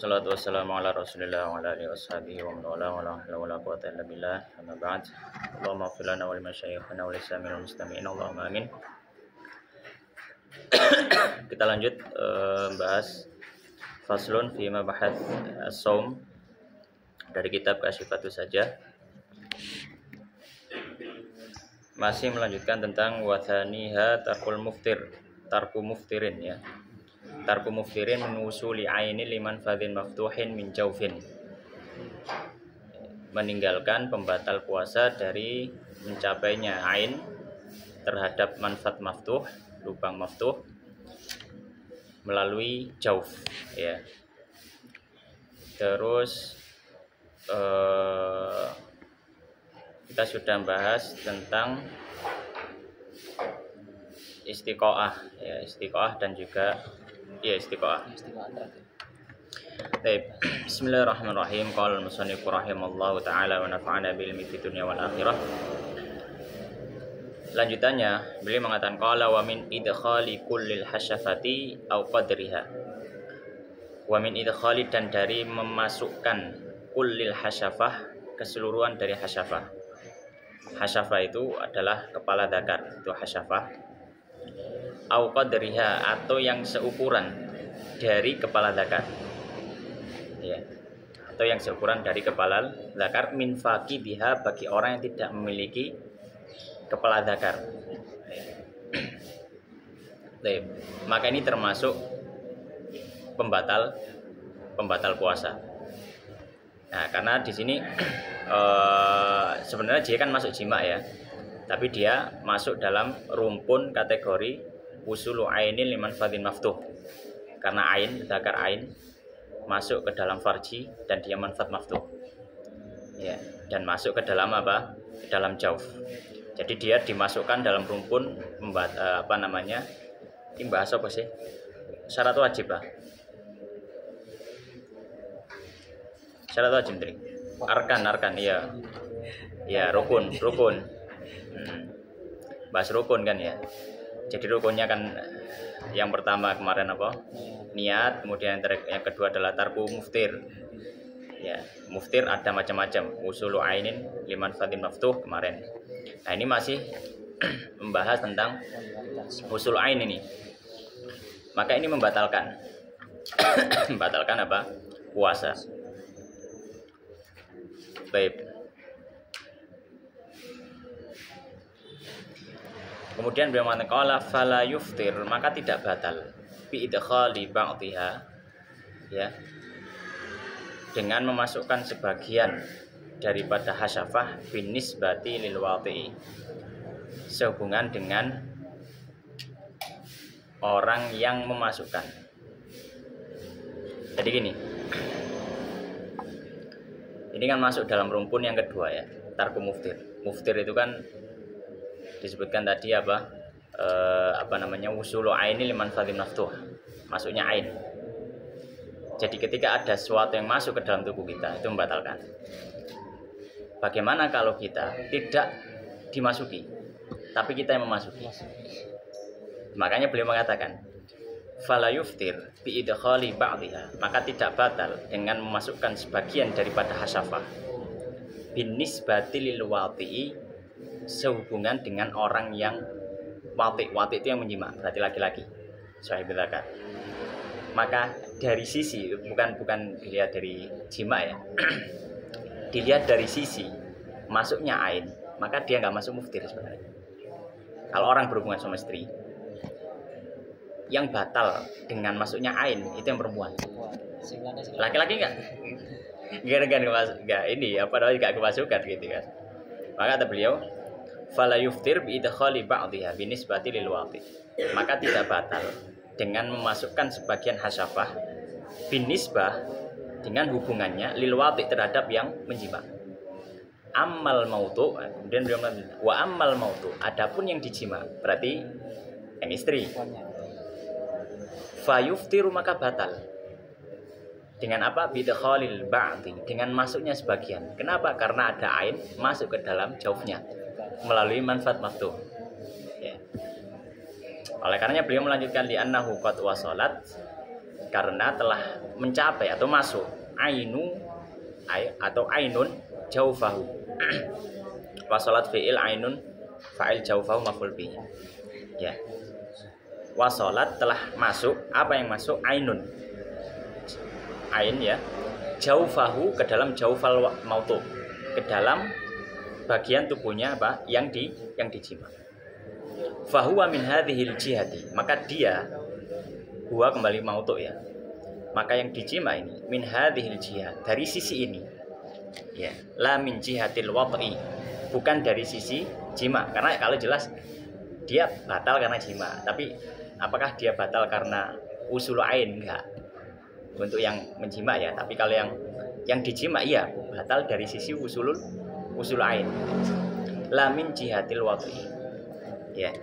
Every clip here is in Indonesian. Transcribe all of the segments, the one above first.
Salatu wassalamu ala rasulillah wa ala alihi washabihi wa man wala wa la hawla wa la quwwata illa billah. Amma ba'd. Allahumma ighfir lana wa limasyayikhina wa lisamil muslimin. Allahumma amin. Kita lanjut bahas faslun fi mabahath as-shaum dari kitab Kasyifatus Saja. Masih melanjutkan tentang wathaniha tarku muftirin ya. Tarku muftirin min wusuli aini liman fadhin maftuhin min jaufin. Meninggalkan pembatal puasa dari mencapainya ain terhadap manfaat maftuh, lubang maftuh melalui jauf ya. Terus kita sudah bahas tentang istiqoah ya, istiqoah dan juga istiqoah. Baik, bismillahirrahmanirrahim. Qala al-musannif rahimallahu taala wa nafa'ana bil ilmi fid dunya wal akhirah. Lanjutannya, beliau mengatakan qala wa min idkhali kullil hasyafati au qadriha. Wa min idkhali, dan dari memasukkan kullil hasyafah, keseluruhan dari hasyafah. Hasyafah itu adalah kepala dzakar, itu hasyafah. Au qadriha, atau yang seukuran dari kepala dzakar. Ya. Atau yang seukuran dari kepala dzakar min faqidiha, bagi orang yang tidak memiliki kepala dzakar. Ya. Maka ini termasuk pembatal puasa. Nah, karena di sini sebenarnya dia kan masuk jima ya. Tapi dia masuk dalam rumpun kategori usulu ainin liman fadhin maftuh. Karena ain, dzakar ain masuk ke dalam farji dan dia manfaat maftuh. Ya, dan masuk ke dalam apa? Dalam jauf. Jadi dia dimasukkan dalam rumpun ini bahasa apa sih? Syarat wajib lah. Syarat wajib nih. Arkan iya. Ya, rukun. Bahas rukun kan ya. Jadi rukunnya kan yang pertama kemarin apa? Niat, kemudian yang kedua adalah tarku muftir. Ya, muftir ada macam-macam. Usulu ainin liman fadhin maftuh kemarin. Nah, ini masih membahas tentang usul ain ini. Maka ini membatalkan membatalkan apa? Puasa. Baik. Kemudian beliau mengatakan qala fala yuftir, maka tidak batal bi idkhali ba'dihha ya, dengan memasukkan sebagian daripada hasyafah bin nisbati lil wati'i, sehubungan dengan orang yang memasukkan. Jadi gini, ini kan masuk dalam rumpun yang kedua ya, tarku muftir. Muftir itu kan disebutkan tadi usulu aini liman fadhin maftuh, masuknya ain. Jadi ketika ada sesuatu yang masuk ke dalam tubuh kita, itu membatalkan. Bagaimana kalau kita tidak dimasuki, tapi kita yang memasuki? Makanya beliau mengatakan fala yuftir bi idkhali ba'dihha, maka tidak batal dengan memasukkan sebagian daripada hasyafah bin nisbati lil wati'i, sehubungan dengan orang yang wati itu yang menyimak, berarti laki-laki, sahibul dzakar. Maka dari sisi bukan dilihat dari jima ya, dilihat dari sisi masuknya ain, maka dia nggak masuk muftir sebenarnya. Kalau orang berhubungan sama istri, yang batal dengan masuknya ain itu yang perempuan. Laki-laki nggak kemasukan gitu kan. Maka kata beliau fala yuftir bi idkhali ba'dihha bi nisbati lil wati, maka tidak batal dengan memasukkan sebagian hasyafah bin nisbah, dengan hubungannya lil wati, terhadap yang menjima. Ammal mautu, kemudian beliau mengatakan wa ammal mautu, adapun yang dijima berarti yang istri, fa yuftiru, maka batal dengan apa? Bidkhalil ba'di, dengan masuknya sebagian. Kenapa? Karena ada ain masuk ke dalam jaufnya melalui manfaat maftuh ya. Oleh karenanya beliau melanjutkan li annahu qad wasalat, karena telah mencapai atau masuk atau ainun jaufahu. Wasolat fi'il ainun fa'il jaufahu maf'ul bihi. Ya. Wasolat telah masuk, apa yang masuk? Ainun. Ain ya. Jaufahu ke dalam jaufal mautu, ke dalam bagian tubuhnya apa? Yang dijima. Fahuwa min hadhil jihati, maka dia huwa kembali mautu ya. Maka yang dijima ini min hadhil jihad, dari sisi ini. Ya, la min jihatil wat'i, bukan dari sisi jima. Karena kalau jelas dia batal karena jima, tapi apakah dia batal karena usul ain? Enggak. Untuk yang menjima ya, tapi kalau yang dijima iya batal dari sisi usul ain. La min jihatil wat'i. Ya.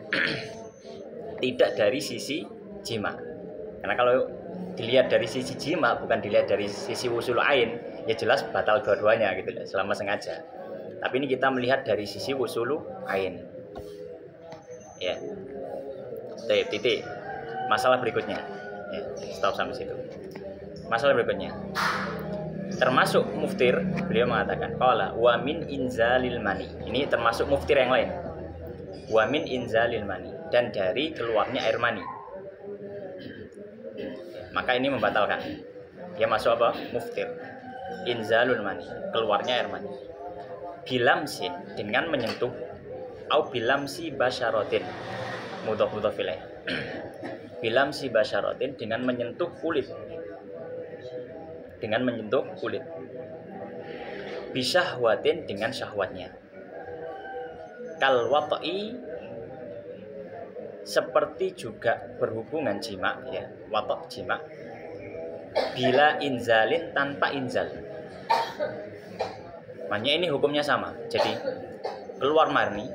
Tidak dari sisi jima. Karena kalau dilihat dari sisi jima, bukan dilihat dari sisi usul ain, ya jelas batal dua-duanya gitu ya, selama sengaja. Tapi ini kita melihat dari sisi usul ain. Ya. Titik. Masalah berikutnya. Ya, stop sampai situ. Masalah berikutnya. Termasuk muftir, beliau mengatakan qala wa min inzalil mani. Ini termasuk muftir yang lain. Wa min inzalil mani, dan dari keluarnya air mani. Maka ini membatalkan. Dia masuk apa? Muftir. Inzalul mani, keluarnya air mani. Bilamsin, dengan menyentuh, au bilamsi basyaratin, mudhaf ilaih. Bilamsi basyaratin, dengan menyentuh kulit. Dengan menyentuh kulit. Bisyahwatin, dengan syahwatnya. Kal wat'i, seperti juga berhubungan jima ya, watok jima. Bila inzalin, tanpa inzal. Makanya ini hukumnya sama. Jadi keluar mani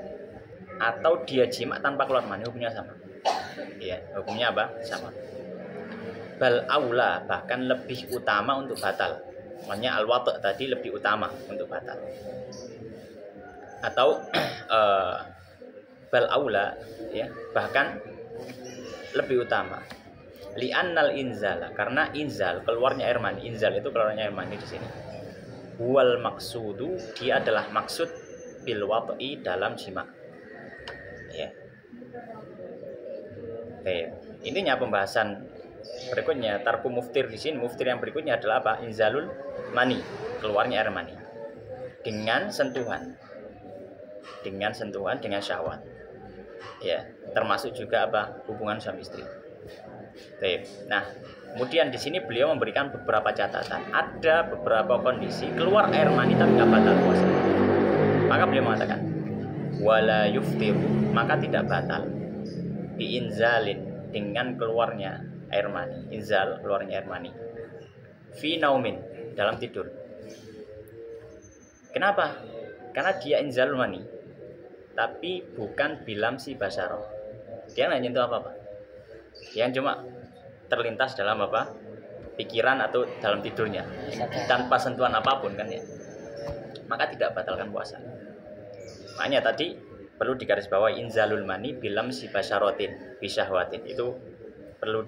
atau dia jima tanpa keluar mani, hukumnya sama. Ya, hukumnya apa? Sama. Bal aula, bahkan lebih utama untuk batal. Makanya al-watok tadi lebih utama untuk batal. Atau bal aula ya, bahkan lebih utama. Li'annal inzala, karena inzal keluarnya air mani, inzal itu keluarnya air mani di sini. Wal maksudu, dia adalah maksud bil wat'i, dalam jima. Ya. Oke, intinya pembahasan berikutnya tarku muftir di sini. Muftir yang berikutnya adalah apa? Inzalul mani, keluarnya air mani dengan sentuhan, dengan syahwat. Ya, termasuk juga apa? Hubungan suami istri. Baik. Nah, kemudian di sini beliau memberikan beberapa catatan. Ada beberapa kondisi keluar air mani tapi tidak batal puasa. Maka beliau mengatakan, wala yuftiru, maka tidak batal bi inzalin, dengan keluarnya air mani. Inzal, keluarnya air mani. Fi naumin, dalam tidur. Kenapa? Karena dia inzalul mani, tapi bukan bilamsi basyaro. Dia nggak nyentuh apa-apa. Yang cuma terlintas dalam apa? Pikiran atau dalam tidurnya, tanpa sentuhan apapun kan ya. Maka tidak batalkan puasa. Makanya tadi perlu digarisbawahi inzalul mani bilamsi basyarotin bisyahwatin, itu perlu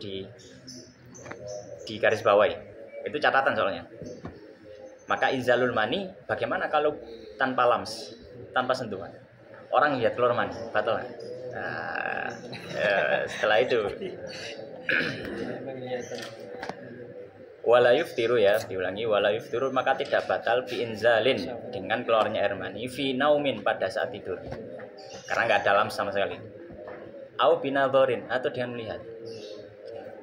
digarisbawahi. Itu catatan soalnya. Maka inzalul mani, bagaimana kalau tanpa lams, tanpa sentuhan? Orang lihat keluar mani, batal kan? Nah, setelah itu wala yuftiru ya, diulangi, wala yuftiru, maka tidak batal bi inzalin, dengan keluarnya air mani fi naumin, pada saat tidur, karena nggak dalam sama sekali. Au binadhorin, atau dengan melihat.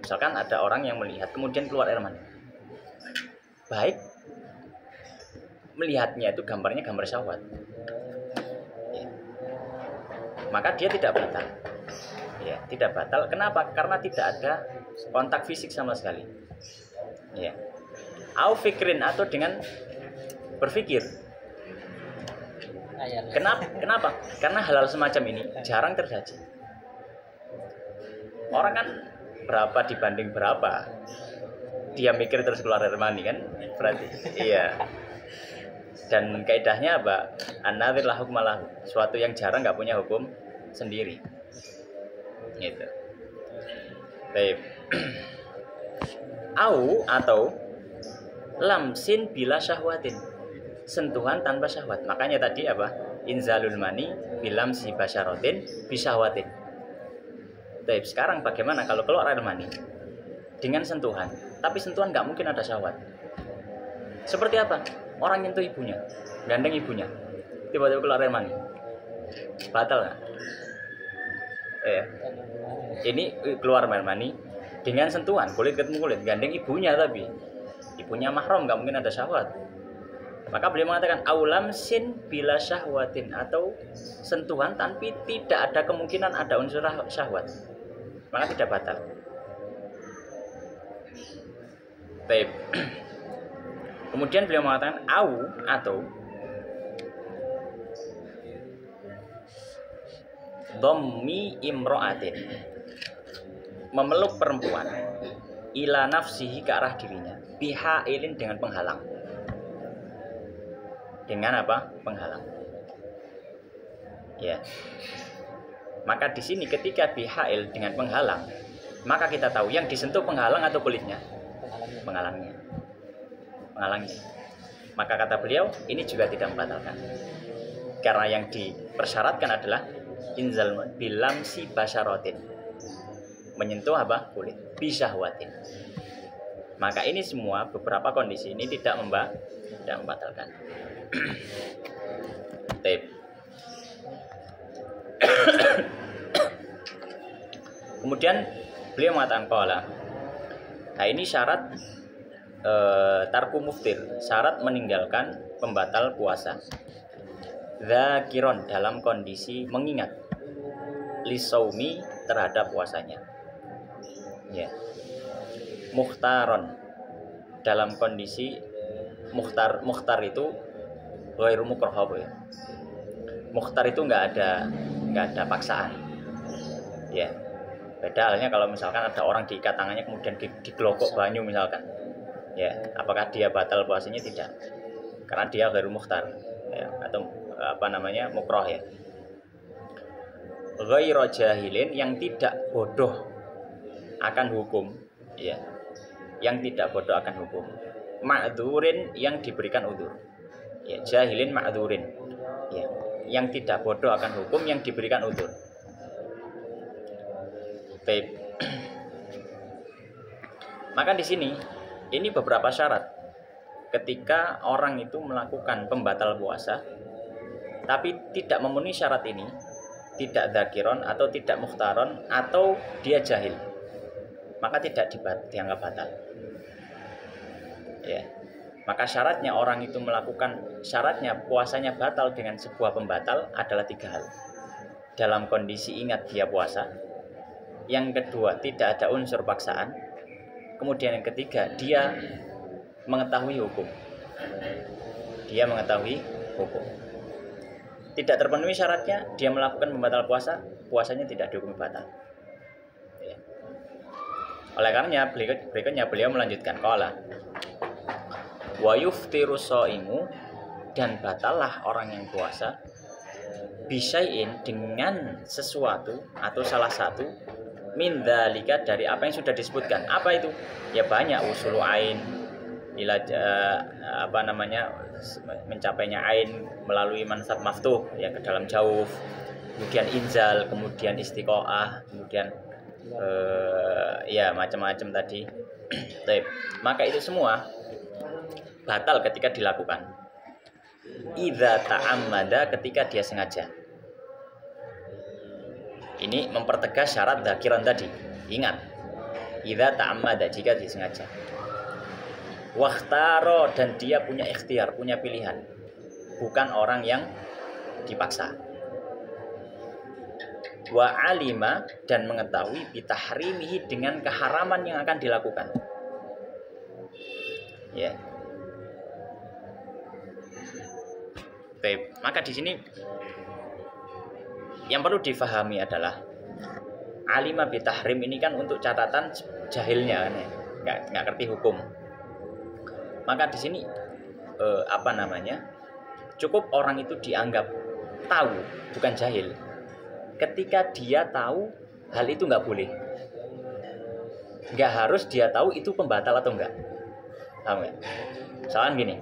Misalkan ada orang yang melihat kemudian keluar air mani, baik melihatnya itu gambarnya gambar syahwat, ya, maka dia tidak batal. Ya, tidak batal. Kenapa? Karena tidak ada kontak fisik sama sekali. Ya. Au fikrin, atau dengan berpikir. Kenapa? Karena hal-hal semacam ini jarang terjadi. Orang kan berapa dibanding berapa, dia mikir terus keluar air mani kan? Berarti iya. Dan kaidahnya apa? An-nadhir la hukma lahu. Suatu yang jarang nggak punya hukum sendiri. Gitu. Baik. Au atau lamsin bila syahwatin, sentuhan tanpa syahwat. Makanya tadi apa? Inzalul mani bilamsi basyaratin bisyahwatin. Baik, sekarang bagaimana kalau keluar air mani dengan sentuhan, tapi sentuhan nggak mungkin ada syahwat. Seperti apa? Orang nyentuh ibunya, gandeng ibunya, tiba-tiba keluar air mani, batal nggak? Ini keluar air mani dengan sentuhan, kulit ketemu kulit, gandeng ibunya, tapi ibunya mahram, nggak mungkin ada syahwat. Maka beliau mengatakan aulam sin bila syahwatin, atau sentuhan tapi tidak ada kemungkinan ada unsur syahwat, maka tidak batal. Baik. Kemudian beliau mengatakan au atau dhammi imra'atin, memeluk perempuan ila nafsihi, ke arah dirinya, bihailin, dengan penghalang. Dengan apa? Penghalang. Ya. Maka di sini ketika bihail, dengan penghalang, maka kita tahu yang disentuh penghalang atau kulitnya? Penghalangnya. Maka kata beliau, ini juga tidak membatalkan. Karena yang dipersyaratkan adalah inzal bilamsi basyaratin, menyentuh apa? Kulit, bisyahwatin. Maka ini semua, beberapa kondisi ini tidak membatalkan. Tip. Kemudian beliau mengatakan qala. Nah, ini syarat tarku muftir, syarat meninggalkan pembatal puasa. Dzakiron, dalam kondisi mengingat, lisaumi, terhadap puasanya. Ya. Mukhtaron, dalam kondisi mukhtar itu ghairu mukrah, ya. Mukhtar itu nggak ada paksaan. Ya. Beda halnya kalau misalkan ada orang diikat tangannya kemudian digelokok banyu misalkan. Ya, apakah dia batal puasanya? Tidak. Karena dia ghairu mukhtar, ya, atau mukrah, ya. Ghairu jahilin, yang tidak bodoh akan hukum, ya. Yang tidak bodoh akan hukum. Ma'dzurin, yang diberikan udzur. Ya, jahilin ma'dzurin. Ya, yang tidak bodoh akan hukum, yang diberikan udzur. Baik. Maka di sini ini beberapa syarat ketika orang itu melakukan pembatal puasa tapi tidak memenuhi syarat ini, tidak dzakiron atau tidak mukhtaron atau dia jahil, maka tidak dianggap batal. Ya. Maka syaratnya orang itu syaratnya puasanya batal dengan sebuah pembatal adalah 3 hal. Dalam kondisi ingat dia puasa. Yang kedua, tidak ada unsur paksaan. Kemudian yang ketiga, dia mengetahui hukum. Tidak terpenuhi syaratnya, dia melakukan pembatal puasa, puasanya tidak dihukumi batal. Ya. Oleh karenanya berikutnya beliau melanjutkan qala wa yuftiru shaimu, dan batallah orang yang puasa bisyai'in, dengan sesuatu atau salah satu min dzalika, dari apa yang sudah disebutkan. Apa itu? Ya banyak, usulu ain, mencapainya ain melalui mansab maftuh, ya, ke dalam jauf, kemudian inzal, kemudian istiqoah, kemudian ya macam-macam tadi. Maka itu semua batal ketika dilakukan. Idza ta'ammada, ketika dia sengaja. Ini mempertegas syarat dzakiran tadi. Ingat, idza ta'ammada, jika dia sengaja. Wakhtaro, dan dia punya ikhtiar, punya pilihan, bukan orang yang dipaksa. Wa alima, dan mengetahui bitahrimihi, dengan keharaman yang akan dilakukan. Ya. Baik, maka di sini yang perlu difahami adalah alima bitahrim ini kan untuk catatan jahilnya kan, ya. Nggak ngerti hukum. Maka di sini cukup orang itu dianggap tahu, bukan jahil, ketika dia tahu hal itu nggak boleh. nggak harus dia tahu itu pembatal atau enggak. Paham nggak? Misalkan gini,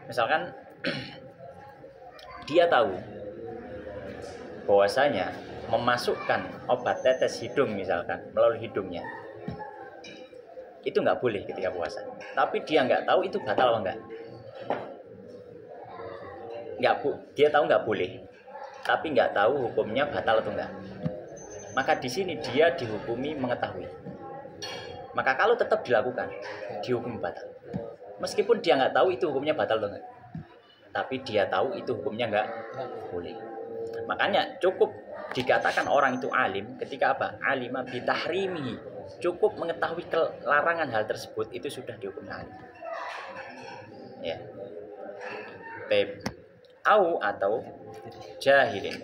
misalkan dia tahu bahwasanya memasukkan obat tetes hidung misalkan melalui hidungnya itu nggak boleh ketika puasa, tapi dia nggak tahu itu batal atau enggak. Dia tahu nggak boleh, tapi nggak tahu hukumnya batal atau enggak. Maka di sini dia dihukumi mengetahui. Maka kalau tetap dilakukan, dihukumi batal. Meskipun dia nggak tahu itu hukumnya batal atau enggak, tapi dia tahu itu hukumnya nggak boleh. Makanya cukup dikatakan orang itu alim ketika apa? Alima bitahrimihi. Cukup mengetahui larangan hal tersebut itu sudah dihukum alim. Ya. Atau jahilin.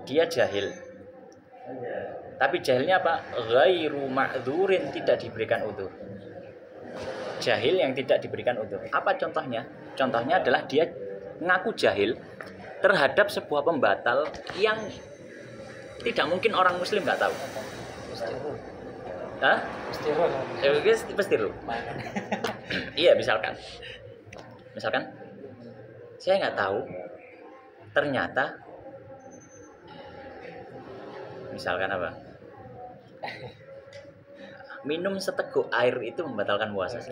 Dia jahil. Tapi jahilnya apa? Ghairu ma'dzurin, tidak diberikan udzur. Jahil yang tidak diberikan udzur. Apa contohnya? Contohnya adalah dia ngaku jahil terhadap sebuah pembatal yang tidak mungkin orang muslim nggak tahu. Hah? Pasti lu. Iya, misalkan saya nggak tahu ternyata misalkan apa? Minum seteguk air itu membatalkan puasa.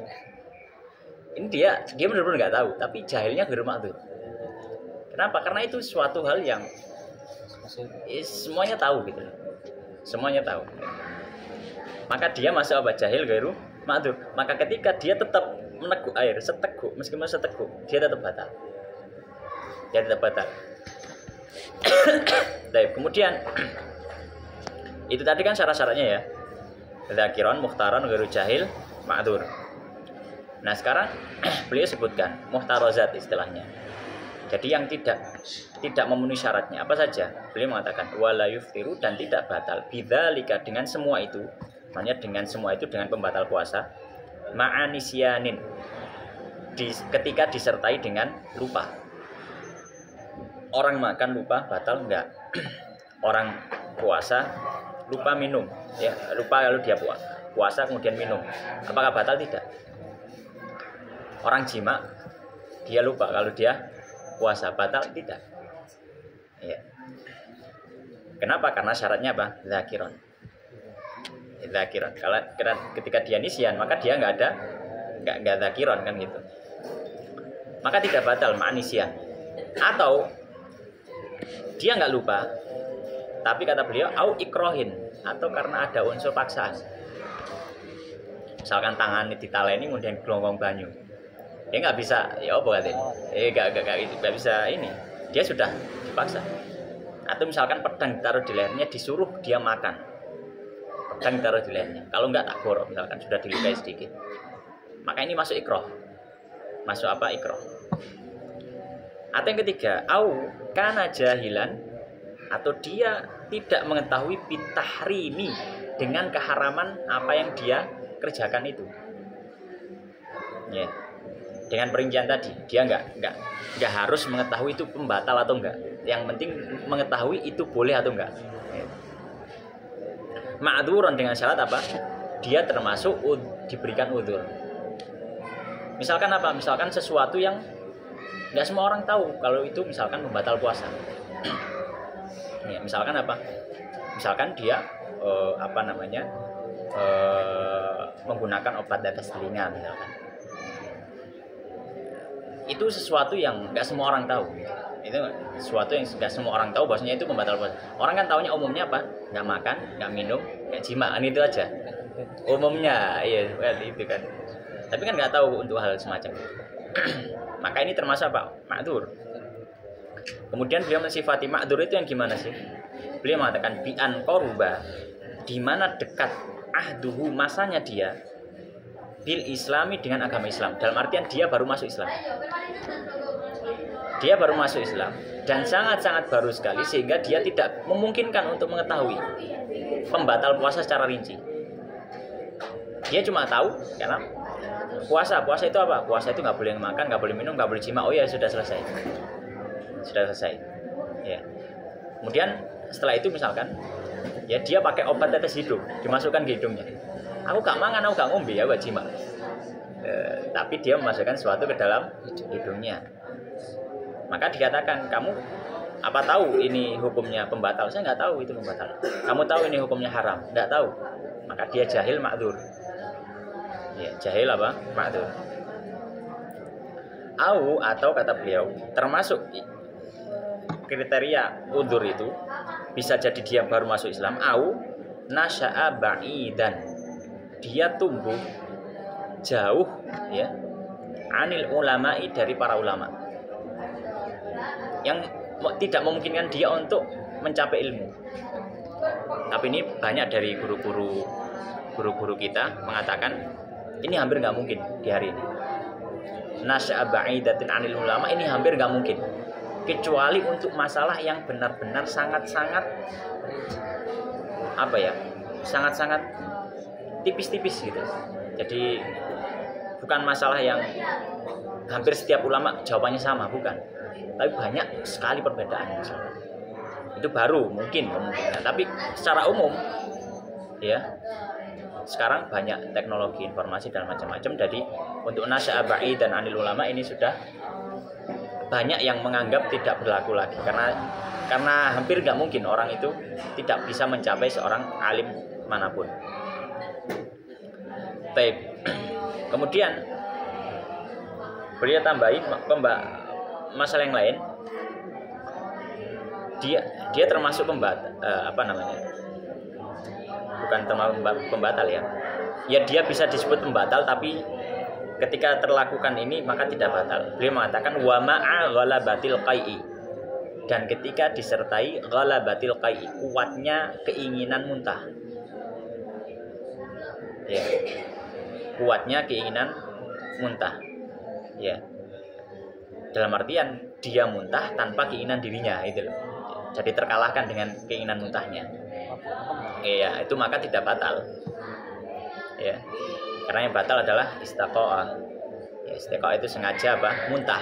Ini dia benar-benar nggak tahu, tapi jahilnya bermaksud. Kenapa? Karena itu suatu hal yang semuanya tahu gitu. Semuanya tahu. Maka dia masuk apa? Jahil gairu ma'dzur. Maka ketika dia tetap meneguk air seteguk, meskipun seteguk, dia tetap batal. Baik, kemudian itu tadi kan syarat-syaratnya ya. Dzakiron, mukhtaron, ghairu jahil, ma'dzur. Nah, sekarang beliau sebutkan muhtarozat istilahnya. Jadi yang tidak memenuhi syaratnya apa saja? Beliau mengatakan wala yuftiru, dan tidak batal bidzalika, dengan semua itu. Maknanya dengan semua itu, dengan pembatal puasa, ma'anisyanin, ketika disertai dengan lupa. Orang makan lupa batal enggak? Orang puasa lupa minum, ya, lupa kalau dia puasa kemudian minum, apakah batal? Tidak. Orang jima dia lupa kalau dia puasa, batal? Tidak. Ya. Kenapa? Karena syaratnya apa? Dzakiron. Kalau ketika dia nisyan, maka dia nggak dzakiron kan gitu. Maka tidak batal ma'nisyan. Atau dia nggak lupa, tapi kata beliau au ikrohin, atau karena ada unsur paksaan. Misalkan tangannya ditaleni kemudian gelonggong banyu, dia nggak bisa, ya apa katanya? Nggak bisa ini, dia sudah dipaksa. Atau misalkan pedang ditaruh di lehernya, disuruh dia makan, pedang ditaruh di lehernya, kalau nggak tak gorok, misalkan sudah dilukai sedikit, maka ini masuk ikroh. Masuk apa? Ikroh. Atau yang ketiga, au kana jahilan, atau dia tidak mengetahui bitahrimi, dengan keharaman apa yang dia kerjakan itu. Ya. Dengan perincian tadi, dia nggak harus mengetahui itu pembatal atau enggak. Yang penting mengetahui itu boleh atau enggak. Ya. Ma'dzuran, dengan syarat apa? Dia termasuk diberikan udzur. Misalkan apa? Misalkan sesuatu yang nggak semua orang tahu kalau itu misalkan membatal puasa. Ya, misalkan apa? Misalkan dia menggunakan obat tetes telinga misalkan. Itu sesuatu yang nggak semua orang tahu. Itu sesuatu yang nggak semua orang tahu bahwasanya itu pembatal puasa. Orang kan taunya umumnya apa? Nggak makan, nggak minum, nggak jimaan, itu aja. Umumnya, iya, itu kan. Tapi kan nggak tahu untuk hal semacam itu. Maka ini termasuk apa? Ma'dzur. Kemudian beliau mensifati ma'dzur itu yang gimana sih? Beliau mengatakan bi'an qaruba, di mana dekat ahduhu, masanya dia, bil islami, dengan agama Islam. Dalam artian dia baru masuk Islam. Dia baru masuk Islam dan sangat-sangat baru sekali, sehingga dia tidak memungkinkan untuk mengetahui pembatal puasa secara rinci. Dia cuma tahu karena puasa itu apa? Puasa itu nggak boleh makan, nggak boleh minum, nggak boleh jima. Oh ya, sudah selesai. Ya. Kemudian setelah itu misalkan ya dia pakai obat tetes hidung dimasukkan ke hidungnya. Aku gak mangan, aku gak ngombe ya, jima. Tapi dia memasukkan sesuatu ke dalam hidungnya. Maka dikatakan, kamu apa tahu ini hukumnya pembatal? Saya nggak tahu itu pembatal. Kamu tahu ini hukumnya haram? Nggak tahu. Maka dia jahil ma'dzur. Ya, jahil apa? Ma'dzur. Atau kata beliau, termasuk kriteria udzur itu bisa jadi dia baru masuk Islam. Nasya'a ba'idan. Dia tumbuh jauh ya anil ulama'i, dari para ulama yang tidak memungkinkan dia untuk mencapai ilmu. Tapi ini banyak dari guru-guru kita mengatakan ini hampir nggak mungkin di hari ini. Nasya'a ba'idatin anil ulama ini hampir nggak mungkin, kecuali untuk masalah yang benar-benar sangat-sangat sangat-sangat tipis-tipis gitu. Jadi bukan masalah yang hampir setiap ulama jawabannya sama, bukan. Tapi banyak sekali perbedaan misalnya. Itu baru mungkin kemungkinan. Tapi secara umum ya sekarang banyak teknologi informasi dan macam-macam. Jadi untuk nasya'a ba'idan anil ulama ini sudah banyak yang menganggap tidak berlaku lagi, karena hampir nggak mungkin orang itu tidak bisa mencapai seorang alim manapun. Baik. Kemudian beliau tambahin masalah yang lain. Dia termasuk bukan termasuk pembatal ya. Ya dia bisa disebut pembatal, tapi ketika terlakukan ini maka tidak batal. Beliau mengatakan wa ma'a ghalabatil qai'i, dan ketika disertai ghalabatil qai'i, kuatnya keinginan muntah. Ya. Kuatnya keinginan muntah. Ya. Dalam artian dia muntah tanpa keinginan dirinya, itu loh. Jadi terkalahkan dengan keinginan muntahnya. Iya, itu maka tidak batal. Ya. Karena yang batal adalah istiqa'ah. Ya, istiqa'ah itu sengaja muntah.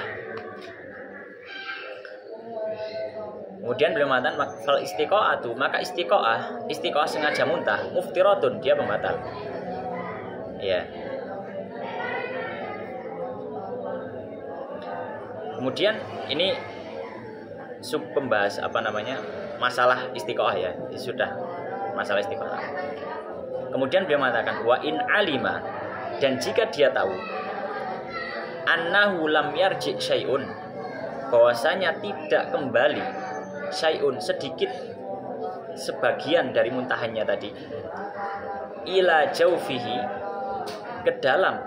Kemudian beliau mengatakan fal istiqa'atu, maka istiqa'ah sengaja muntah, muftiratun, dia pembatal. Ya. Kemudian ini pembahas masalah istiqoah ya, sudah masalah istiqoah. Kemudian beliau mengatakan wa in alima, dan jika dia tahu annahu lam yarji syai'un, bahwasanya tidak kembali syai'un, sedikit sebagian dari muntahannya tadi, ila jaufihi, ke dalam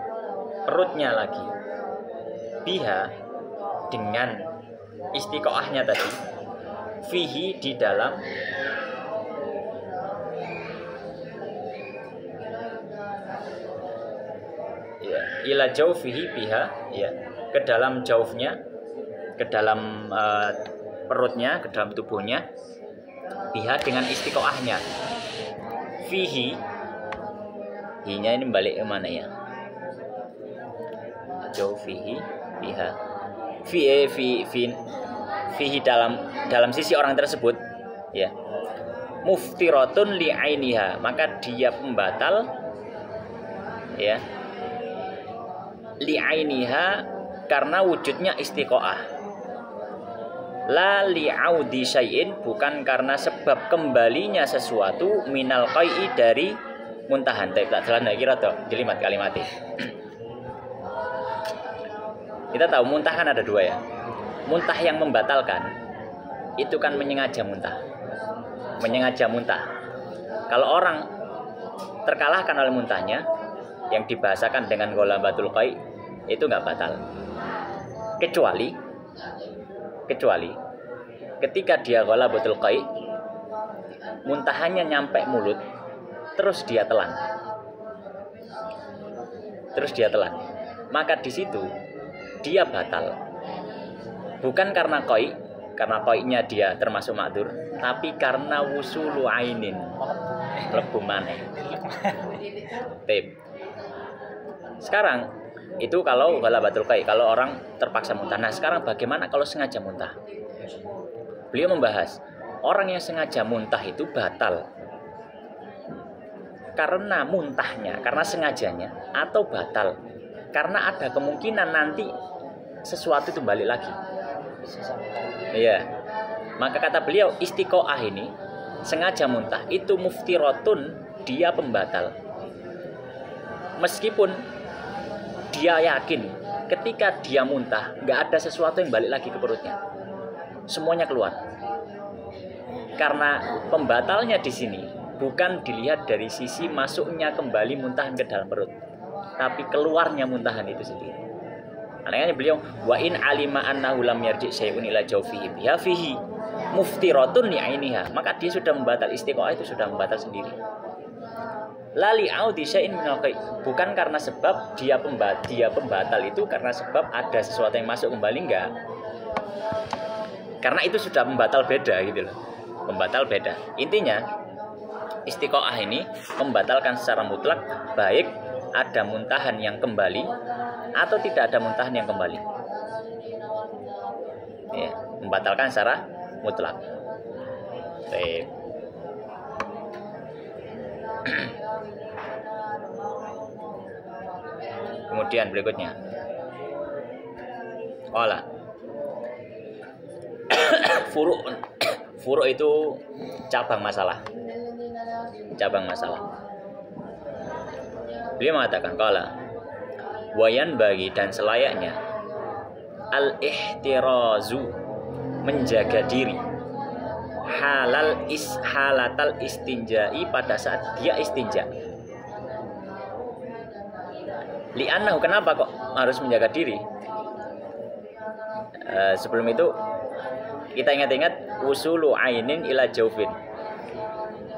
perutnya lagi, biha, dengan istiqoahnya tadi, fihi, di dalam, ya, ila jaufihi biha, ya, ke dalam jaufnya, ke dalam perutnya, ke dalam tubuhnya, biha, dengan istiqoahnya, fihi, hinya ini balik ke mana ya? Jaufihi biha, fihi dalam sisi orang tersebut, ya, muftiratun li ainiha, maka dia pembatal, ya, li ainiha, karena wujudnya istiqoah, la li audi syai'in, bukan karena sebab kembalinya sesuatu, minal qai'i, dari muntahan. Tak jalan lagi atau jelimat kalimatnya. Kita tahu muntah kan ada dua ya. Muntah yang membatalkan itu kan menyengaja muntah. Kalau orang terkalahkan oleh muntahnya yang dibahasakan dengan ghalabatul qai', itu nggak batal. Kecuali ketika dia ghalabatul qai', muntahannya nyampe mulut, terus dia telan. Maka di situ dia batal. Bukan karena qai'-nya dia termasuk ma'dzur, tapi karena wusulu ainin, lebu maneh. Sekarang itu kalau ghalabatul qai', kalau orang terpaksa muntah. Nah, sekarang bagaimana kalau sengaja muntah? beliau membahas orang yang sengaja muntah itu batal karena muntahnya, karena sengajanya, atau batal karena ada kemungkinan nanti sesuatu itu balik lagi. Iya. Maka kata beliau istiqoah ini sengaja muntah itu muftirotun, dia pembatal. Meskipun dia yakin ketika dia muntah nggak ada sesuatu yang balik lagi ke perutnya, semuanya keluar. Karena pembatalnya di sini bukan dilihat dari sisi masuknya kembali muntahan ke dalam perut, tapi keluarnya muntahan itu sendiri. Makanya beliau wa in alima annahu lam yarji syai'un ila jawfihi biha fihi muftiratun li ainiha, maka dia sudah membatal, istiqoah itu sudah membatal sendiri. Lali audi syai'in minal qai, bukan karena sebab dia pembatal itu karena sebab ada sesuatu yang masuk kembali, enggak. Karena itu sudah membatal, beda gitu loh. Pembatal beda. Intinya istiqoah ini membatalkan secara mutlak, baik ada muntahan yang kembali atau tidak ada muntahan yang kembali. Ya, membatalkan secara mutlak. Baik. Kemudian berikutnya, wala furu itu cabang masalah. Beliau mengatakan kala wayan bagi dan selayaknya al-ihtirazu, menjaga diri, halatal istinjai, pada saat dia istinja. Li'annahu, kenapa kok harus menjaga diri? Sebelum itu kita ingat-ingat usulu ainin ila jaufin.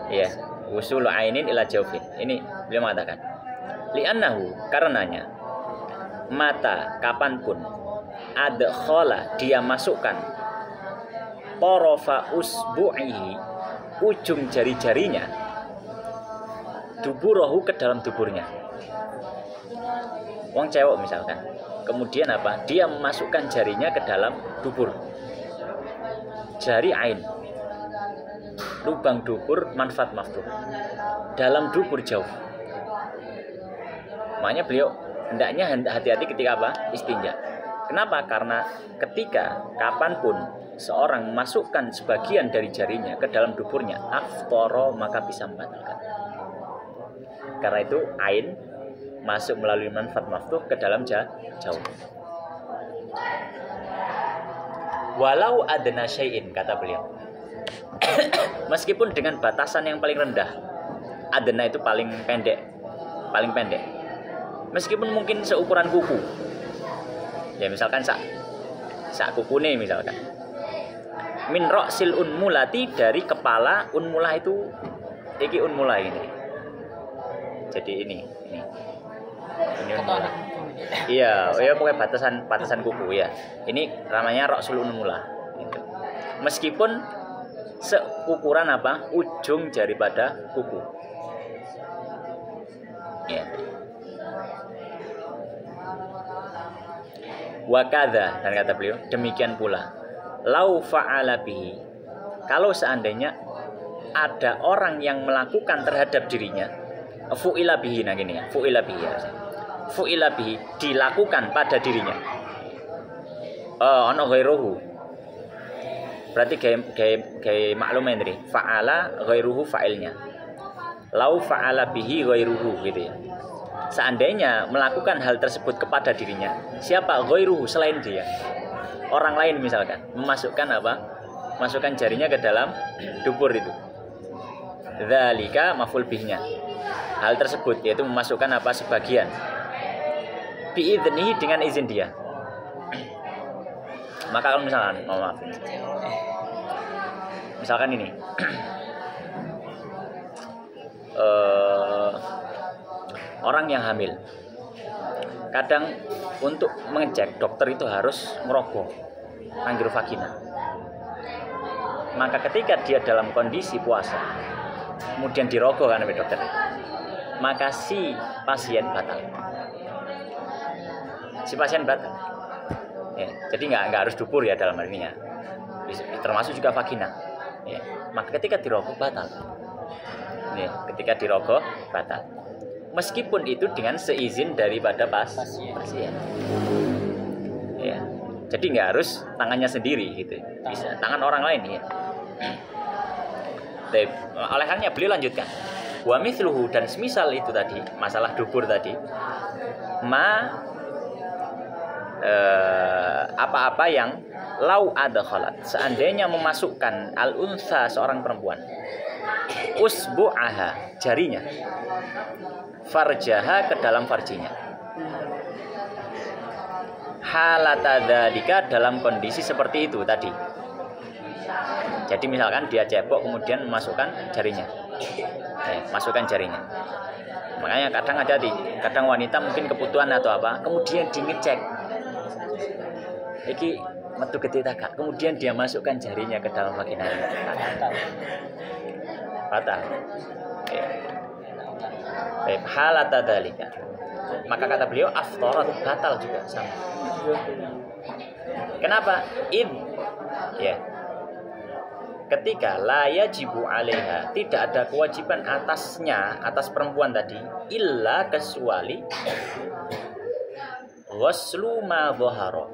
Ya, usulu ainin ila jaufin. Ini beliau mengatakan li'annahu, karenanya mata kapanpun adkhala, dia masukkan torofa usbu'ihi, ujung jari-jarinya, duburahu, ke dalam duburnya. Wong cewek misalkan, kemudian apa? Dia memasukkan jarinya ke dalam dubur. Jari ain, lubang dubur manfaat maftuh, dalam dubur jauh. Makanya beliau hendaknya hati-hati ketika apa? Istinja. Kenapa? Karena ketika kapanpun seorang memasukkan sebagian dari jarinya ke dalam duburnya, aftoro, maka bisa membatalkan. Karena itu ain masuk melalui manfaat maftuh ke dalam jauh. Walau adna syai'in, kata beliau, meskipun dengan batasan yang paling rendah. Adna itu paling pendek. Meskipun mungkin seukuran kuku. Ya misalkan sak kukune misalkan. Min ra'sil unmulati, dari kepala unmulah itu, iki unmulah ini. Jadi ini. Iya, pokoknya batasan kuku ya. Ini namanya ra'sul unmulah. Gitu. Meskipun seukuran apa? Ujung jari pada kuku. Ya. Wakadha, dan kata beliau demikian pula lau fa'ala bihi, kalau seandainya ada orang yang melakukan terhadap dirinya, fu'ila bihi, nah gini ya, fu'ila bihi ya. Fu'ila bihi, dilakukan pada dirinya. Ono ghairuhu, berarti gaya maklum ini, fa'ala ghairuhu fa'ilnya. Lau fa'ala bihi ghairuhu, gitu ya. Seandainya melakukan hal tersebut kepada dirinya, siapa? Ghairuhu, selain dia, orang lain misalkan, memasukkan apa? Masukkan jarinya ke dalam dubur itu. Dzalika maf'ul bihnya. Hal tersebut yaitu memasukkan apa? Sebagian. Bi'idnihi, dengan izin dia. Maka kalau misalkan, maaf, misalkan ini orang yang hamil, kadang untuk mengecek, dokter itu harus merogoh angiovagina. Maka ketika dia dalam kondisi puasa, kemudian dirogoh kan oleh dokter, maka si pasien batal. Ya, jadi nggak harus dubur ya dalam hal ini ya. termasuk juga vagina. Ya. Maka ketika dirogoh batal. Ya, ketika dirogoh batal. Meskipun itu dengan seizin daripada pasien. Ya. Jadi nggak harus tangannya sendiri gitu. Bisa tangan orang lain ya. Oleh karenanya beliau lanjutkan. Wa mithluhu, dan semisal itu tadi, masalah dubur tadi. Apa-apa yang lau adkhalat, seandainya memasukkan al-unsa, seorang perempuan, usbu'aha, jarinya, farjaha, ke dalam farjinya, halatadzalika, dalam kondisi seperti itu tadi. Jadi misalkan dia cebok kemudian memasukkan jarinya, masukkan jarinya. Makanya kadang hati-hati, kadang wanita mungkin kebutuhan atau apa, kemudian dia ngecek iki metu gede tak, kemudian dia masukkan jarinya ke dalam vagina. Batal. Baik, halatadzalika. Maka kata beliau aftarat, batal juga sama. Kenapa? Ya. Ketika la yajibu 'alaiha, tidak ada kewajiban atasnya, atas perempuan tadi, illa, kecuali ghuslu ma dhahara,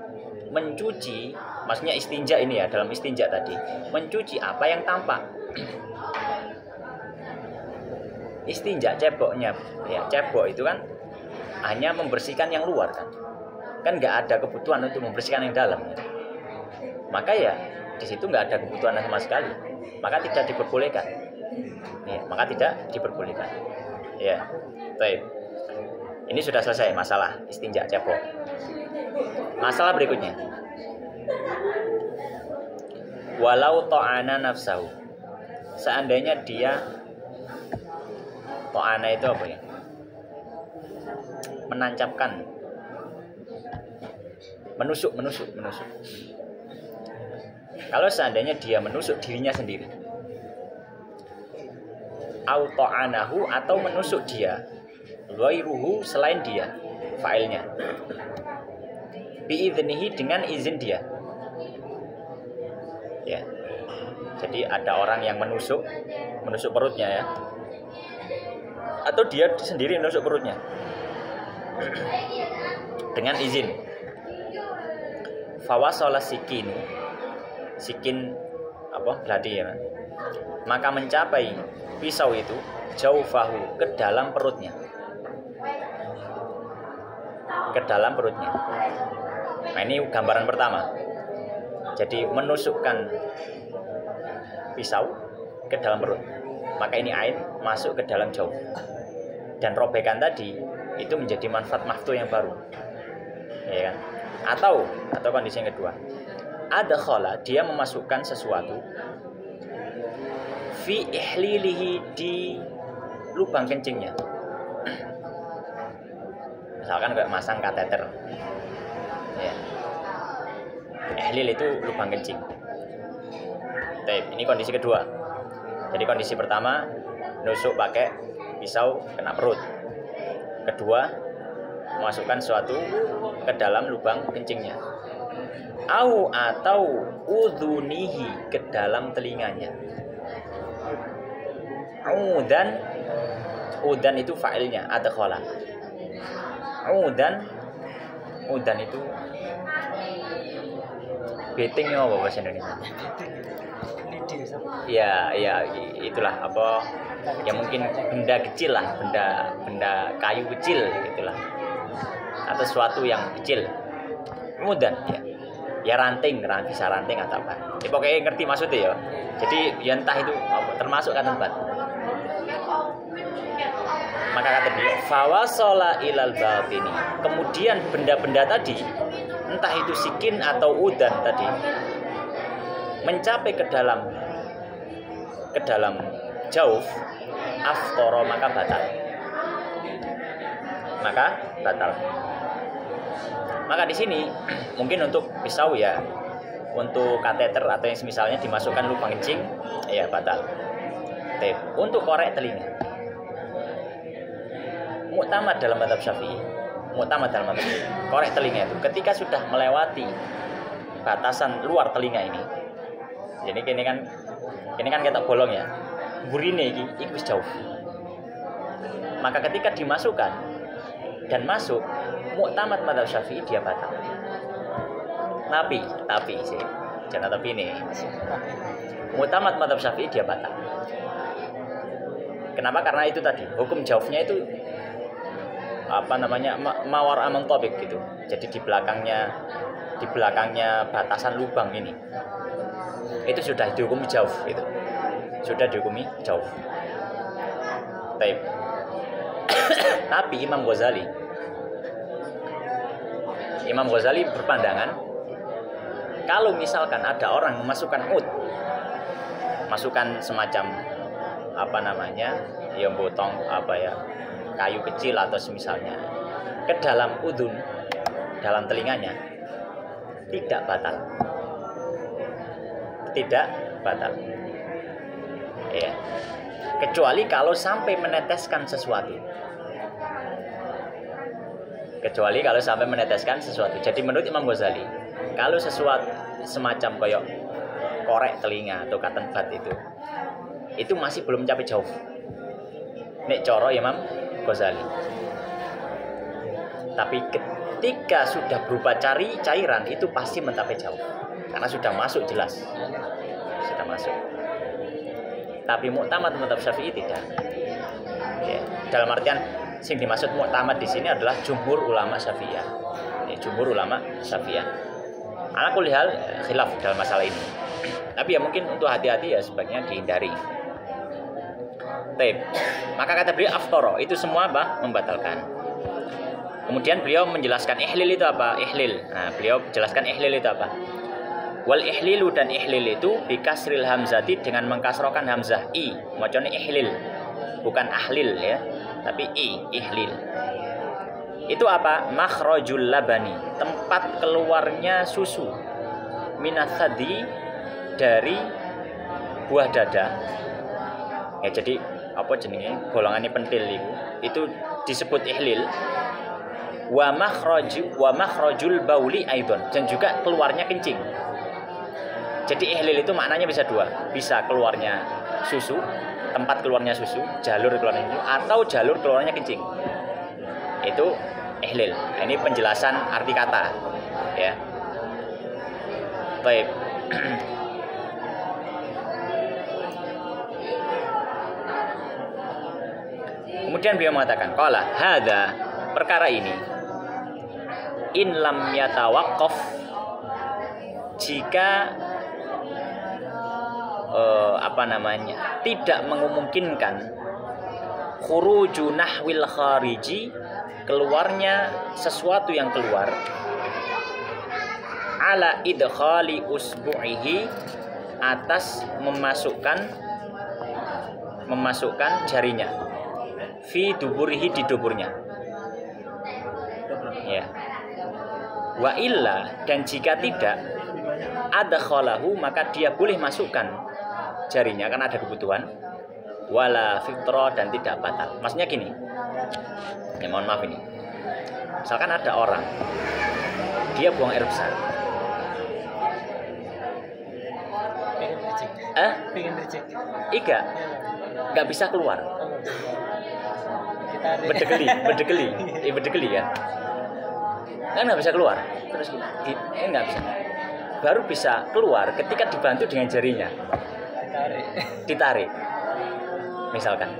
mencuci, maksudnya istinja ini ya, dalam istinja tadi, mencuci apa yang tampak. Istinja, ceboknya, ya, cebok itu kan hanya membersihkan yang luar kan nggak ada kebutuhan untuk membersihkan yang dalam ya. Maka ya di situ nggak ada kebutuhan sama sekali, maka tidak diperbolehkan. Ya, maka tidak diperbolehkan. Ya, baik. Ini sudah selesai masalah istinja cebok. Masalah berikutnya, walau ta'ana nafsahu, seandainya dia, ta'ana itu apa ya? Menancapkan, menusuk. Kalau seandainya dia menusuk dirinya sendiri, au ta'anahu, atau menusuk dia, ghairuhu, selain dia, fa'ilnya, biidznihi, dengan izin dia. Ya. Jadi ada orang yang menusuk perutnya ya, atau dia sendiri menusuk perutnya dengan izin. Fawasala sikin apa berarti ya, maka mencapai pisau itu jaufahu, ke dalam perutnya, Nah ini gambaran pertama. Jadi menusukkan pisau ke dalam perut, maka ini ain masuk ke dalam jauf, dan robekan tadi itu menjadi manfaat maftuh yang baru, ya kan? Atau kondisi yang kedua, ada khala, dia memasukkan sesuatu fi ihlilihi, di lubang kencingnya. Misalkan kayak masang kateter, ya. Ihlil itu lubang kencing. Ini kondisi kedua. Jadi kondisi pertama, nusuk pakai pisau kena perut. Kedua, memasukkan sesuatu ke dalam lubang kencingnya. Atau udhunihi, ke dalam telinganya. Udan itu fa'ilnya, adkhala. Udan itu beting apa bahasa Indonesia? Ya, itulah apa? Ya mungkin benda kecil lah, benda kayu kecil gitulah. Atau sesuatu yang kecil. Udan ya ranting atau apa. Ya pokoknya ngerti maksudnya ya. Jadi ya entah itu apa, termasuk kan tempat. Maka kata beliau, fawasala ilal batini, kemudian benda-benda tadi, entah itu sikin atau udan tadi, mencapai ke dalam jauf, aftoro, maka batal. Maka di sini mungkin untuk pisau ya, untuk kateter atau yang semisalnya dimasukkan lubang kencing, ya batal. Untuk korek telinga, muktamad dalam mazhab Syafi'i, korek telinga itu ketika sudah melewati batasan luar telinga ini, Jadi kini kan kita bolong ya. Burine iki wis jauh. Maka ketika dimasukkan dan masuk muktamad madzhab Syafi'i dia batal. Tapi sih. Jangan tapi ini. Muktamad madzhab Syafi'i dia batal. Kenapa? Karena itu tadi, hukum jauhnya itu mawar amang topik gitu. Jadi di belakangnya batasan lubang ini. Itu sudah dihukumi jauh itu. Sudah dihukumi jauh. Tapi Imam Ghazali berpandangan kalau misalkan ada orang memasukkan masukkan semacam ya botong kayu kecil atau semisalnya ke dalam udun, dalam telinganya, tidak batal ya, kecuali kalau sampai meneteskan sesuatu. Jadi menurut Imam Ghazali, kalau sesuatu semacam koyok korek telinga atau cotton bud itu masih belum mencapai jauh. Nek coro Imam Ghazali. Tapi ketika sudah berupa cairan itu pasti mencapai jauh. Karena sudah masuk jelas. Sudah masuk. Tapi muktamad madzhab Syafi'i tidak. Ya, dalam artian sing dimaksud muktamad di sini adalah jumhur ulama Syafi'iyah. Ya, jumhur ulama Syafi'iyah. Ala kulli hal khilaf dalam masalah ini. Tapi ya mungkin untuk hati-hati ya sebaiknya dihindari. Maka kata beliau aftara, itu semua membatalkan. Kemudian beliau menjelaskan ihlil itu apa? Beliau jelaskan ihlil itu apa? Wal ihlilu, dan ihlil itu bikasril hamzati, dengan mengkasrokan hamzah i. Macamnya ihlil, bukan ahlil ya, tapi ihlil. Itu apa? Makhrajul labani, tempat keluarnya susu. Minathadi, dari buah dada. Ya, jadi apa jenenge? Golongannya pentil itu disebut ihlil. Wa makhrajul bauli aidon, dan juga keluarnya kencing. Jadi ihlil itu maknanya bisa dua, bisa keluarnya susu, tempat keluarnya susu, jalur keluarnya susu, atau jalur keluarnya kencing. Itu ihlil. Ini penjelasan arti kata, ya. Baik. Kemudian beliau mengatakan, qala hadza, perkara ini, in lam yatawaqqaf, jika tidak memungkinkan khuruju nahwil khariji, keluarnya sesuatu yang keluar, ala idkhali usbu'ihi, atas memasukkan jarinya, fi duburihi, di duburnya, ya. Wa illa, dan jika tidak, adkhalahu, maka dia boleh masukkan jarinya karena ada kebutuhan, wala fitra, dan tidak batal. Maksudnya gini, ya mohon maaf ini, misalkan ada orang dia buang air besar, nggak bisa keluar, berdegeli ya, kan nggak bisa keluar, terus nggak bisa, baru bisa keluar ketika dibantu dengan jarinya, ditarik misalkan.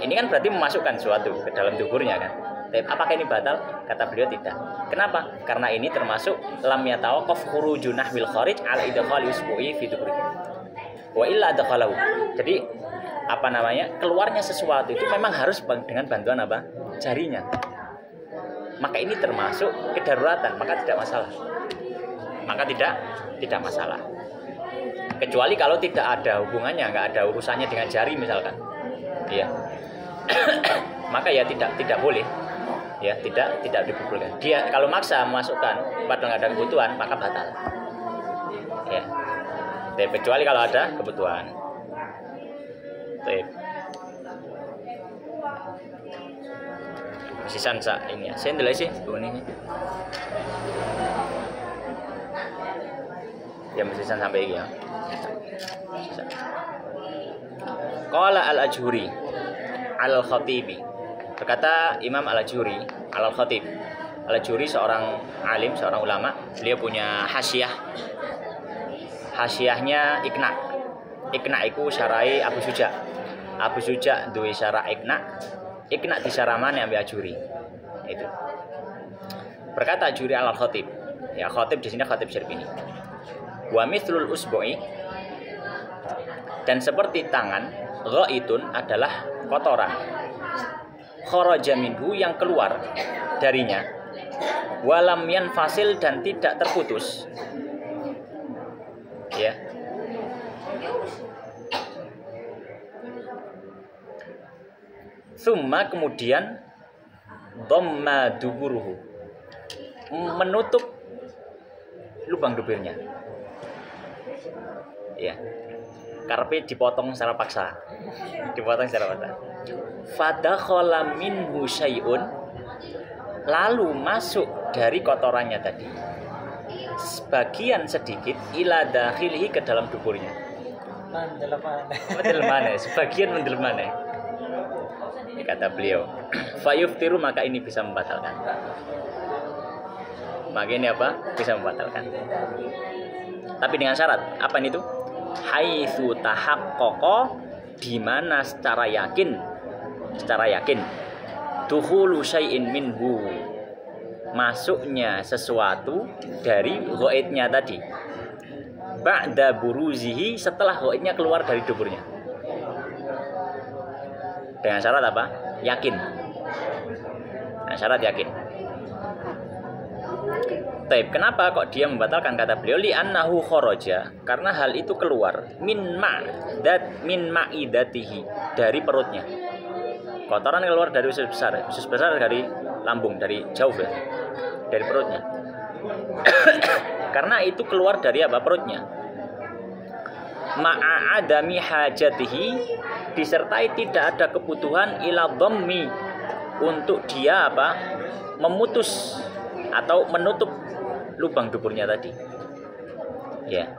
Ini kan berarti memasukkan sesuatu ke dalam tuburnya kan. Apakah ini batal? Kata beliau tidak. Kenapa? Karena ini termasuk lam yatawaqqaf khuruju nahwil kharij ala idkhali usbu'i fi duburihi wa illa adkhalahu. Jadi keluarnya sesuatu itu memang harus dengan bantuan jarinya. Maka ini termasuk kedaruratan, maka tidak masalah. Kecuali kalau tidak ada hubungannya, nggak ada urusannya dengan jari misalkan, iya. Maka ya tidak boleh, ya, tidak dipukulkan. Dia kalau maksa memasukkan padahal nggak ada kebutuhan, maka batal, ya. Kecuali kalau ada kebutuhan. Sisan ini ya, saya nilai sih ini. Ya mesti sampai ya. Qala al-Ajhuri al-Khatibi. Berkata Imam al-Ajhuri al-Khatib. Al-Ajhuri seorang alim, seorang ulama. Beliau punya hasyiah. Hasyiahnya Iqna. Iqna iku syarai Abu Suja. Abu Suja duwe syarah Iqna. Iqna disaramane ambek Ajhuri. Itu. Berkata Ajhuri al-Khatib. Ya, Khatib di sini Khatib Syarbini. Wa mithlul usbu'i, dan seperti tangan, ghaitun adalah kotoran. Kharaja minhu, yang keluar darinya. Walam yanfasil, dan tidak terputus. Ya. Tsumma, kemudian dhamma duburuhu, menutup lubang dubirnya. Ya. Karpe dipotong secara paksa. Dipotong secara paksa. Fadakhala minhu syai'un, lalu masuk dari kotorannya tadi sebagian sedikit ila dakhilihi, ke dalam duburnya. Mendelmane, sebagian mendelmane. Ini kata beliau. Fayuftiru, maka ini bisa membatalkan. Maka ini apa? Bisa membatalkan. Tapi dengan syarat. Apa itu? Haitsu tahaqqaqa, di mana secara yakin dukhulu syai'in minhu, masuknya sesuatu dari ghaitnya tadi, ba'da buruzihi, setelah ghaitnya keluar dari duburnya. Dengan syarat apa? Yakin. Dengan syarat yakin. Taib, kenapa kok dia membatalkan? Kata beliau, li annahu kharaja, karena hal itu keluar min ma'idatihi, dari perutnya. Kotoran keluar dari usus besar dari lambung, dari jauh ya, dari perutnya. Karena itu keluar dari apa? Perutnya. Ma'adami hajatihi, disertai tidak ada kebutuhan ila dhammi, untuk dia apa? Memutus atau menutup lubang duburnya tadi. Ya.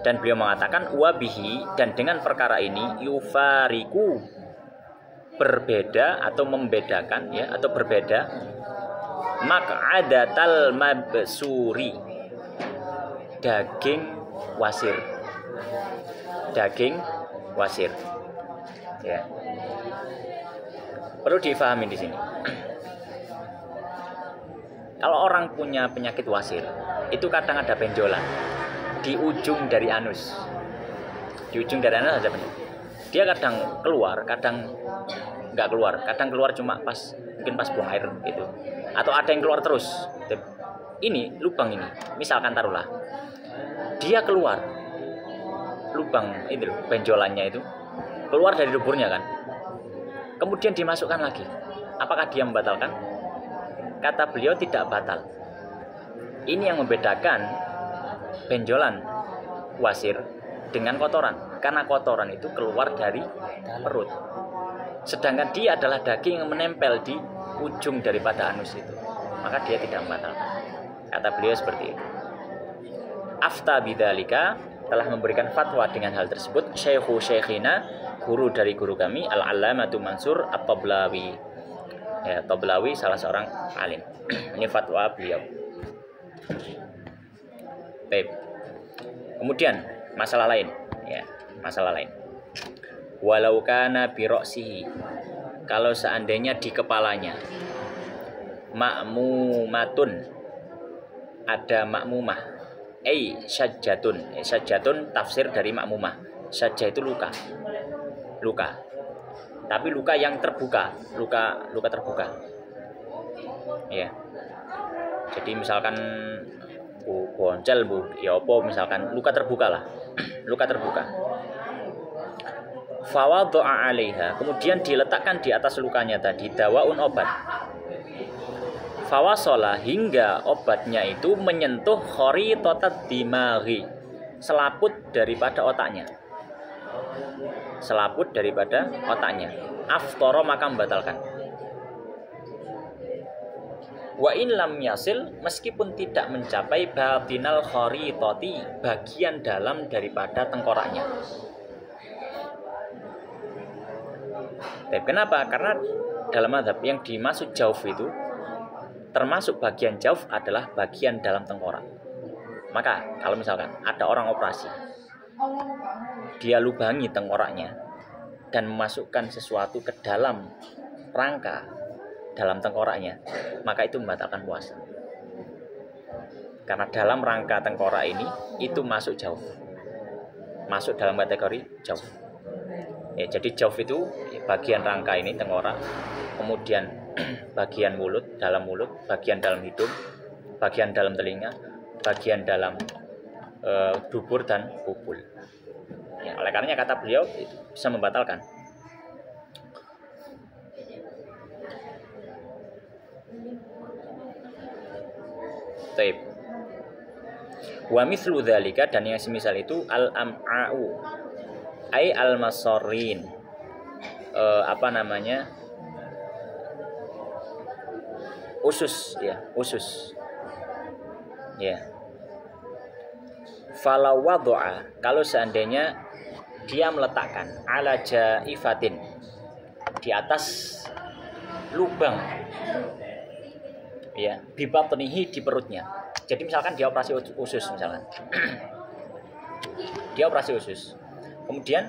Dan beliau mengatakan wabihi, dan dengan perkara ini yufariku, berbeda atau membedakan, ya, atau berbeda maq'adatal mabsuri, daging wasir. Daging wasir. Ya. Perlu difahami di sini. Kalau orang punya penyakit wasir, itu kadang ada benjolan di ujung dari anus. Di ujung dari anus ada benjolan. Dia kadang keluar, kadang nggak keluar. Kadang keluar cuma mungkin pas buang air gitu. Atau ada yang keluar terus. Ini lubang ini, misalkan taruhlah, dia keluar lubang itu, benjolannya itu keluar dari duburnya kan. Kemudian dimasukkan lagi. Apakah dia membatalkan? Kata beliau tidak batal. Ini yang membedakan benjolan wasir dengan kotoran. Karena kotoran itu keluar dari perut. Sedangkan dia adalah daging yang menempel di ujung daripada anus itu. Maka dia tidak membatalkan. Kata beliau seperti itu. Afta bidzalika, telah memberikan fatwa dengan hal tersebut Syekhina, guru dari guru kami, Al-Allamatu Mansur At-Tablawi. Ya, Tablawi salah seorang alim. Ini fatwa beliau. Baik. Kemudian masalah lain, ya, masalah lain. Walau kana bi ra'sihi, kalau seandainya di kepalanya ma'mumatun, ada ma'mumah, syajjatun. Syajjatun tafsir dari ma'mumah. Syajjah itu luka. Tapi luka yang terbuka, luka terbuka. Ya. Jadi misalkan boncel, ya apa, misalkan luka terbuka lah. Luka terbuka. Fawadha'a 'alaiha, kemudian diletakkan di atas lukanya tadi dawaun, obat. Fawasola, hingga obatnya itu menyentuh kharitatat dimaghi, selaput daripada otaknya. Selaput daripada otaknya. Aftara, maka membatalkan. Wa in lam yasil, meskipun tidak mencapai batinal kharitati, bagian dalam daripada tengkoraknya. Kenapa? Karena dalam mazhab yang dimaksud jauf itu termasuk bagian jauf adalah bagian dalam tengkorak. Maka kalau misalkan ada orang operasi, dia lubangi tengkoraknya dan memasukkan sesuatu ke dalam rangka dalam tengkoraknya, maka itu membatalkan puasa. Karena dalam rangka tengkorak ini itu masuk jauf, masuk dalam kategori jauf. Ya, jadi jauf itu bagian rangka ini tengkorak, kemudian bagian mulut, bagian dalam hidung, bagian dalam telinga, bagian dalam dubur dan pupul. Ya, oleh karenanya kata beliau itu bisa membatalkan. Taib. Wa mithlu dzalika, dan yang semisal itu al-am'a'u ai al-masarin, usus, ya, usus. Ya. Fala wad'a, kalau seandainya dia meletakkan ala jaifatin, di atas lubang, ya, bibatnihi, di perutnya. Jadi misalkan dia operasi usus misalkan. Dia operasi usus. Kemudian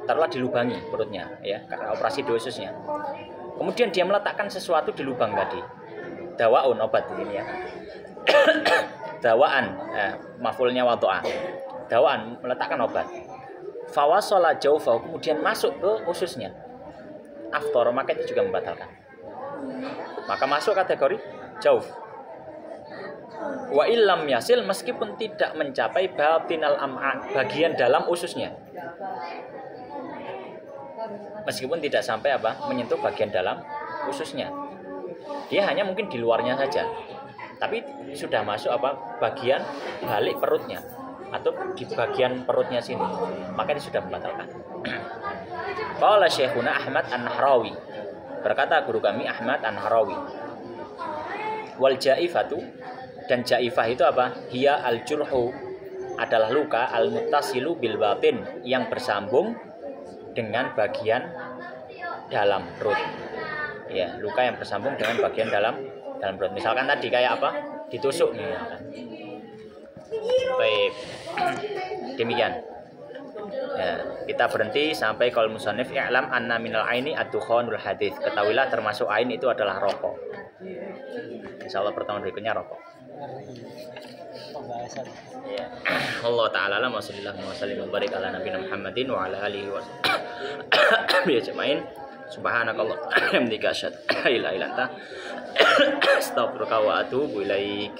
taruhlah dilubangi perutnya, ya, karena operasi di ususnya. Kemudian dia meletakkan sesuatu di lubang tadi. Dawaun, obat ini, ya. Dawaan, maf'ulnya wad'a. Dawaan, meletakkan obat. Fawasala jaufahu, kemudian masuk ke ususnya. Aftar, maka itu juga membatalkan. Maka masuk kategori jauf. Wa illam yasil, meskipun tidak mencapai batinal am'a, bagian dalam ususnya. Meskipun tidak sampai menyentuh bagian dalam ususnya. Dia hanya mungkin di luarnya saja. Tapi sudah masuk bagian balik perutnya atau di bagian perutnya sini, maka ini sudah membatalkan. Qala Syekhuna Ahmad An-Nahrawi, berkata guru kami Ahmad An-Nahrawi, wal jaifatu, dan jaifah itu apa? Hiya al-jurhu, adalah luka al-muttasilu bil batin, yang bersambung dengan bagian dalam perut. Ya, luka yang bersambung dengan bagian dalam perut. Misalkan tadi kayak ditusuk nih, kan. Baik. Demikian. Ya, kita berhenti sampai qaul musannif i'lam anna minal aini ad-dukhanul hadits. Ketahuilah termasuk ain itu adalah rokok. Insyaallah pertemuan berikutnya rokok. Ya. Allah taala alam wa sallallahu wa sallim wa barik ala nabiyina Muhammadin wa ala alihi wa sahbihi ajmain. Subhanakallah hamdika asyhadu an la ilaha illa anta astaghfiruka wa atubu ilaik.